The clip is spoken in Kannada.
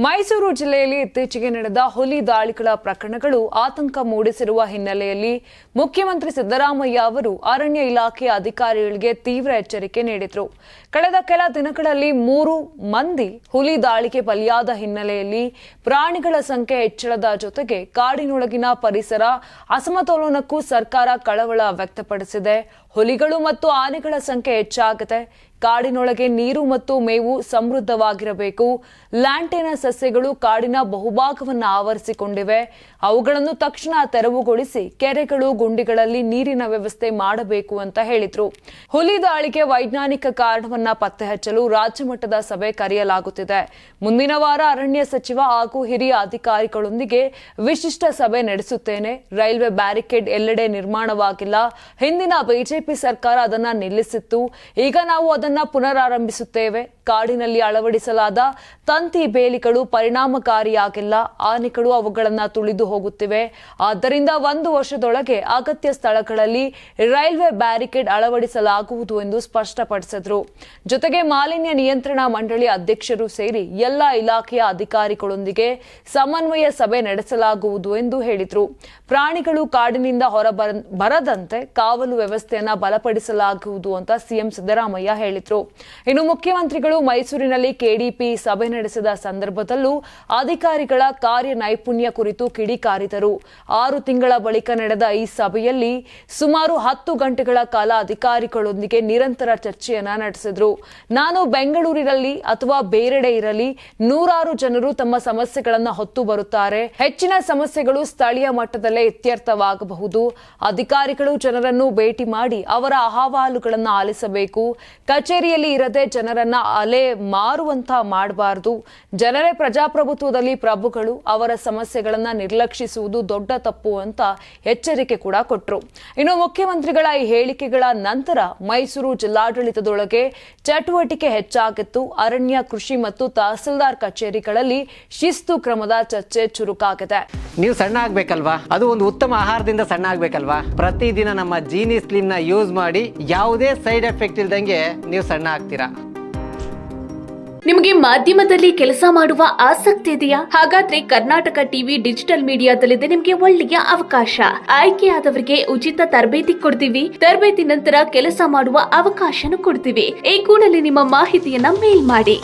ಮೈಸೂರು ಜಿಲ್ಲೆಯಲ್ಲಿ ಇತ್ತೀಚೆಗೆ ನಡೆದ ಹುಲಿ ದಾಳಿಗಳ ಪ್ರಕರಣಗಳು ಆತಂಕ ಮೂಡಿಸಿರುವ ಹಿನ್ನೆಲೆಯಲ್ಲಿ ಮುಖ್ಯಮಂತ್ರಿ ಸಿದ್ದರಾಮಯ್ಯ ಅವರು ಅರಣ್ಯ ಇಲಾಖೆಯ ಅಧಿಕಾರಿಗಳಿಗೆ ತೀವ್ರ ಎಚ್ಚರಿಕೆ ನೀಡಿದರು. ಕಳೆದ ಕೆಲ ದಿನಗಳಲ್ಲಿ 3 ಮಂದಿ ಹುಲಿ ದಾಳಿಗೆ ಬಲಿಯಾದ ಹಿನ್ನೆಲೆಯಲ್ಲಿ ಪ್ರಾಣಿಗಳ ಸಂಖ್ಯೆ ಹೆಚ್ಚಳದ ಜೊತೆಗೆ ಕಾಡಿನೊಳಗಿನ ಪರಿಸರ ಅಸಮತೋಲನಕ್ಕೂ ಸರ್ಕಾರ ಕಳವಳ ವ್ಯಕ್ತಪಡಿಸಿದೆ. ಹುಲಿಗಳು ಮತ್ತು ಆನೆಗಳ ಸಂಖ್ಯೆ ಹೆಚ್ಚಾಗಿದೆ. ಕಾಡಿನೊಳಗೆ ನೀರು ಮತ್ತು ಮೇವು ಸಮೃದ್ಧವಾಗಿರಬೇಕು. ಲ್ಯಾಂಟೇನ ಸಸ್ಯಗಳು ಕಾಡಿನ ಬಹುಭಾಗವನ್ನು ಆವರಿಸಿಕೊಂಡಿವೆ. ಅವುಗಳನ್ನು ತಕ್ಷಣ ತೆರವುಗೊಳಿಸಿ ಕೆರೆಗಳು, ಗುಂಡಿಗಳಲ್ಲಿ ನೀರಿನ ವ್ಯವಸ್ಥೆ ಮಾಡಬೇಕು ಅಂತ ಹೇಳಿದ್ರು. ಹುಲಿ ದಾಳಿಗೆ ವೈಜ್ಞಾನಿಕ ಕಾರಣವನ್ನ ಪತ್ತೆ ಹಚ್ಚಲು ರಾಜ್ಯ ಮಟ್ಟದ ಸಭೆ ಕರೆಯಲಾಗುತ್ತಿದೆ. ಮುಂದಿನ ವಾರ ಅರಣ್ಯ ಸಚಿವ ಹಾಗೂ ಹಿರಿಯ ಅಧಿಕಾರಿಗಳೊಂದಿಗೆ ವಿಶಿಷ್ಟ ಸಭೆ ನಡೆಸುತ್ತೇನೆ. ರೈಲ್ವೆ ಬ್ಯಾರಿಕೇಡ್ ಎಲ್ಲೆಡೆ ನಿರ್ಮಾಣವಾಗಿಲ್ಲ. ಹಿಂದಿನ ಬಿಜೆಪಿ ಸರ್ಕಾರ ಅದನ್ನ ನಿಲ್ಲಿಸಿತ್ತು. ಈಗ ನಾವು ಅದನ್ನ ಪುನರಾರಂಭಿಸುತ್ತೇವೆ. ಕಾಡಿನಲ್ಲಿ ಅಳವಡಿಸಲಾದ ತಂತಿ ಬೇಲಿಗಳು ಪರಿಣಾಮಕಾರಿಯಾಗಿಲ್ಲ. ಆನೆಗಳು ಅವುಗಳನ್ನು ತುಳಿದು ಹೋಗುತ್ತಿವೆ. ಆದ್ದರಿಂದ 1 ವರ್ಷದೊಳಗೆ ಅಗತ್ಯ ಸ್ಥಳಗಳಲ್ಲಿ ರೈಲ್ವೆ ಬ್ಯಾರಿಕೇಡ್ ಅಳವಡಿಸಲಾಗುವುದು ಎಂದು ಸ್ಪಷ್ಟಪಡಿಸಿದರು. ಜೊತೆಗೆ ಮಾಲಿನ್ಯ ನಿಯಂತ್ರಣ ಮಂಡಳಿ ಅಧ್ಯಕ್ಷರು ಸೇರಿ ಎಲ್ಲ ಇಲಾಖೆಯ ಅಧಿಕಾರಿಗಳೊಂದಿಗೆ ಸಮನ್ವಯ ಸಭೆ ನಡೆಸಲಾಗುವುದು ಎಂದು ಹೇಳಿದರು. ಪ್ರಾಣಿಗಳು ಕಾಡಿನಿಂದ ಹೊರಬರದಂತೆ ಕಾವಲು ವ್ಯವಸ್ಥೆಯನ್ನ ಬಲಪಡಿಸಲಾಗುವುದು ಅಂತ ಸಿಎಂ ಸಿದ್ದರಾಮಯ್ಯ ಹೇಳಿದರು. ಇನ್ನು ಮುಖ್ಯಮಂತ್ರಿಗಳು ಮೈಸೂರಿನಲ್ಲಿ ಕೆಡಿಪಿ ಸಭೆ ನಡೆಸಿದ ಸಂದರ್ಭದಲ್ಲೂ ಅಧಿಕಾರಿಗಳ ಕಾರ್ಯ ನೈಪುಣ್ಯ ಕುರಿತು ಕಿಡಿಕಾರಿದರು. 6 ತಿಂಗಳ ಬಳಿಕ ನಡೆದ ಈ ಸಭೆಯಲ್ಲಿ ಸುಮಾರು 10 ಗಂಟೆಗಳ ಕಾಲ ಅಧಿಕಾರಿಗಳೊಂದಿಗೆ ನಿರಂತರ ಚರ್ಚೆಯನ್ನ ನಡೆಸಿದ್ರು. ನಾನು ಬೆಂಗಳೂರಿನಲ್ಲಿ ಅಥವಾ ಬೇರೆಡೆ ಇರಲಿ, ನೂರಾರು ಜನರು ತಮ್ಮ ಸಮಸ್ಯೆಗಳನ್ನು ಹೊತ್ತು ಬರುತ್ತಾರೆ. ಹೆಚ್ಚಿನ ಸಮಸ್ಯೆಗಳು ಸ್ಥಳೀಯ ಮಟ್ಟದಲ್ಲೇ ಇತ್ಯರ್ಥವಾಗಬಹುದು. ಅಧಿಕಾರಿಗಳು ಜನರನ್ನು ಭೇಟಿ ಮಾಡಿ ಅವರ ಅಹವಾಲುಗಳನ್ನು ಆಲಿಸಬೇಕು. ಕಚೇರಿಯಲ್ಲಿ ಇರದೆ ಜನರನ್ನ ಅಲೆ ಮಾರುವಂತ ಮಾಡಬಾರದು. ಜನರೇ ಪ್ರಜಾಪ್ರಭುತ್ವದಲ್ಲಿ ಪ್ರಭುಗಳು. ಅವರ ಸಮಸ್ಯೆಗಳನ್ನ ನಿರ್ಲಕ್ಷಿಸುವುದು ದೊಡ್ಡ ತಪ್ಪು ಅಂತ ಎಚ್ಚರಿಕೆ ಕೂಡ ಕೊಟ್ಟರು. ಇನ್ನು ಮುಖ್ಯಮಂತ್ರಿಗಳ ಈ ಹೇಳಿಕೆಗಳ ನಂತರ ಮೈಸೂರು ಜಿಲ್ಲಾಡಳಿತದೊಳಗೆ ಚಟುವಟಿಕೆ ಹೆಚ್ಚಾಗಿತ್ತು. ಅರಣ್ಯ, ಕೃಷಿ ಮತ್ತು ತಹಸೀಲ್ದಾರ್ ಕಚೇರಿಗಳಲ್ಲಿ ಶಿಸ್ತು ಕ್ರಮದ ಚರ್ಚೆ ಚುರುಕಾಗಿದೆ. ನೀವು ಸಣ್ಣ ಆಗ್ಬೇಕಲ್ವಾ? ಅದು ಒಂದು ಉತ್ತಮ ಆಹಾರದಿಂದ ಸಣ್ಣ ಆಗ್ಬೇಕಲ್ವಾ? ಪ್ರತಿದಿನ ನಮ್ಮ ಜೀನಿ ಸ್ಲಿಮ್ ನ ಯೂಸ್ ಮಾಡಿ ಯಾವುದೇ ಸೈಡ್ ಎಫೆಕ್ಟ್ ಇಲ್ದಂಗೆ ನೀವು ಸಣ್ಣ ಆಗ್ತೀರಾ. ನಿಮಗೆ ಮಾಧ್ಯಮದಲ್ಲಿ ಕೆಲಸ ಮಾಡುವ ಆಸಕ್ತಿ ಇದೆಯಾ? ಹಾಗಾದ್ರೆ ಕರ್ನಾಟಕ ಟಿವಿ ಡಿಜಿಟಲ್ ಮೀಡಿಯಾದಲ್ಲಿದೆ ನಿಮಗೆ ಒಳ್ಳೆಯ ಅವಕಾಶ. ಆಯ್ಕೆಯಾದವರಿಗೆ ಉಚಿತ ತರಬೇತಿ ಕೊಡ್ತೀವಿ. ತರಬೇತಿ ನಂತರ ಕೆಲಸ ಮಾಡುವ ಅವಕಾಶನೂ ಕೊಡ್ತೀವಿ. ಈ ಕೂಡಲೇ ನಿಮ್ಮ ಮಾಹಿತಿಯನ್ನ ಮೇಲ್ ಮಾಡಿ.